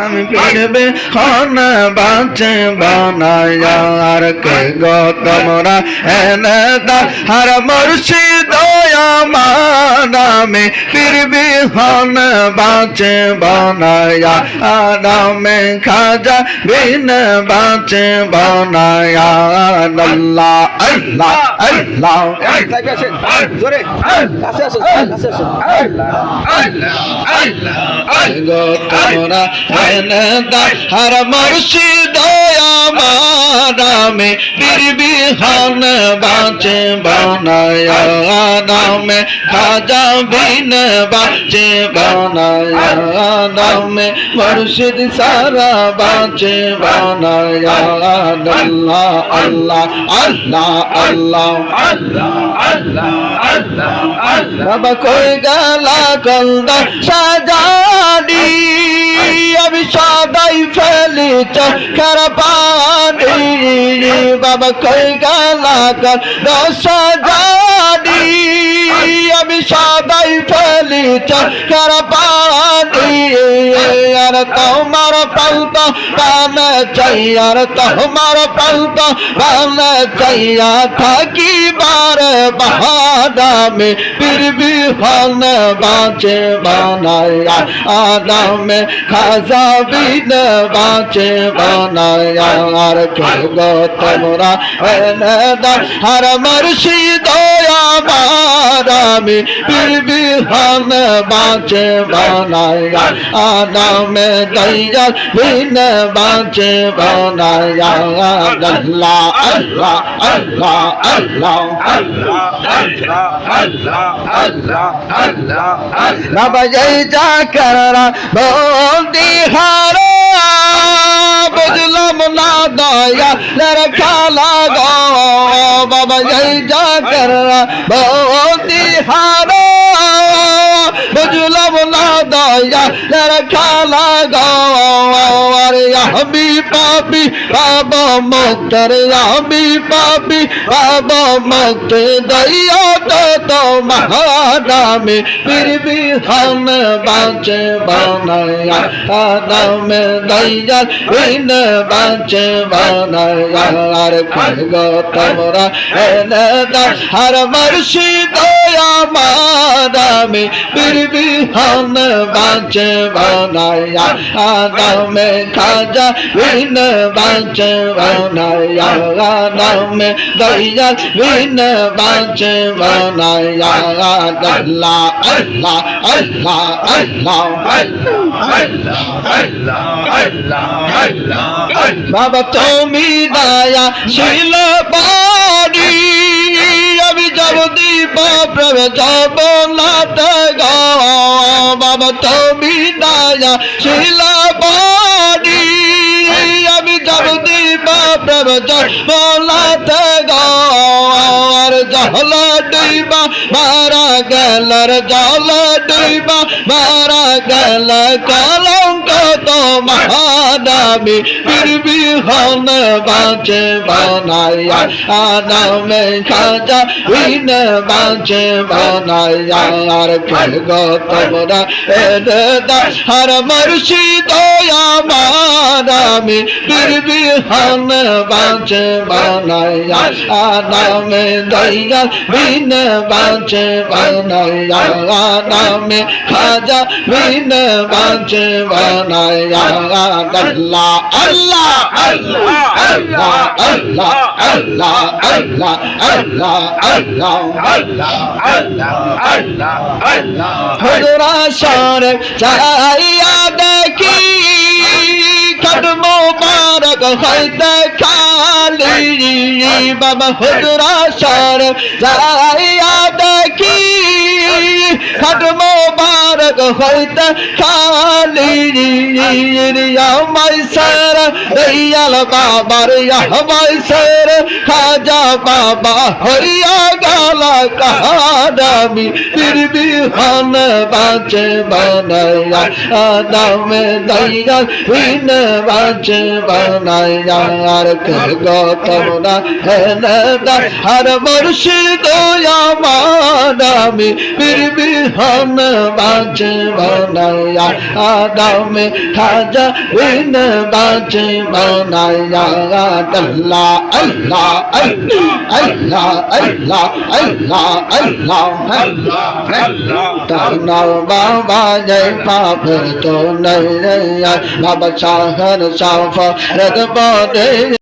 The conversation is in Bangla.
আমি পীরবে হন বাঁচে বানায়ার কে গো তোমরা এনে দার মুর্শিদ আমার আমি পীরবে হন বাঁচে বানায়া নামে খাজা বিন বাঁচে বানায়া আল্লাহ আল্লাহ আল্লাহ জোরে কাছে আসো কাছে আসো গো তোমরা এনে দার মুর্শিদ আমার আমি পীরবে হন বাঁচে বানায়া নামে খাজা বিন বাঁচে বানায়া নামে মুর্শিদ সারা বাঁচে বানায়া আল্লাহ আল্লাহ আল্লাহ আল্লাহ বাবা কই গালা কলদা সাজানি আমি সদাই ফেলি চোখের পানি বাবা কই গালা কলদা সাজানি আমি সদাই ফেলি চোখের পানি আর তোমার পালতা পানে চাই আর তোমার পালতা পানে চাইয়া থাকিবার বাহাদামে পীরবে হন বাঁচে বানায়া আদামে খাজা বিন বাঁচে বানায়া আর কে গো তোমরা এনে দার মুর্শিদ আমার আমি পীরবে হন বাঁচে বানায়া আদামে দয়াল বিন বাঁচে বানায়া আল্লাহ আল্লাহ আল্লাহ আল্লাহ বাবা জয় যা করা বন্দি হারা বুঝলাম না দয়া খালা গো বাবা জয় যা করা বন্দি হারা বুঝলাম না দয়া খালা গো আমি পাপি বাবা মুক্তর আমি পাপি বাবা মুক্ত দয়া তো মহাদামে পীরবে হন বাঁচে বানায়া নামে দয়া বিন বাঁচে বানায়া আর গো তোমরা এনে দার মুর্শিদ আমার আমি পীরবে হন বাঁচে বানায়া নামে খাজা বিন বাঁচে বানায়া নামে দয়া বিন বাঁচে বানায়া আল্লাহ আল্লাহ আল্লাহ আল্লাহ বাবা তুমি দয়া শিল বাড়ি আমি যাব দীপ প্রভু যাব না গো বাবা তুমি দয়া শিল বাড়ি আমি যাব দীপ প্রভু যাব না গো আর জল ডুবা মারা গেল জল ডুবা মারা গেল কলঙ্ক তো মহাদামে পীরবে হন বাঁচে বানায়া নামে খাজা বিন বাঁচে বানায়া আর গো তোমরা এনে দার মুর্শিদ আমার আমি পীরবে হন বাঁচে বানায়া নামে দয়া বিন বাঁচে বানায়া নামে খাজা বিন বাঁচে বানায়া আল্লাহ আল্লাহ আল্লাহ আল্লাহ আল্লাহ আল্লাহ আল্লাহ আল্লাহ আল্লাহ আল্লাহ আল্লাহ আল্লাহ হুজুরা শরীফ চাইয়া দেখি খত মুবারক হইতে খালি বাবা হুজুরা শরীফ চাইয়া দেখি খত মুবারক হইতে খালি আমায় স্যার দয়াল বাবার আমায় স্যার খাজা বাবা হইয়া গেল কাহারামি পীর বিহান বাঁচে বানায়া নামে দয়াল বিন বাঁচে বানায়া আর কে গো তোমরা হেনদা আর মুর্শিদ আমার আমি পীর বিহান বাঁচে বানায়া নামে খাজা বিন বাঁচে বানায়া আল্লাহ আল্লাহ আল্লাহ আল্লাহ আল্লাহ আল্লাহ আল্লাহ তানা বাবা জয় পাপ তো নাই বাবা শাহর সাফা রদ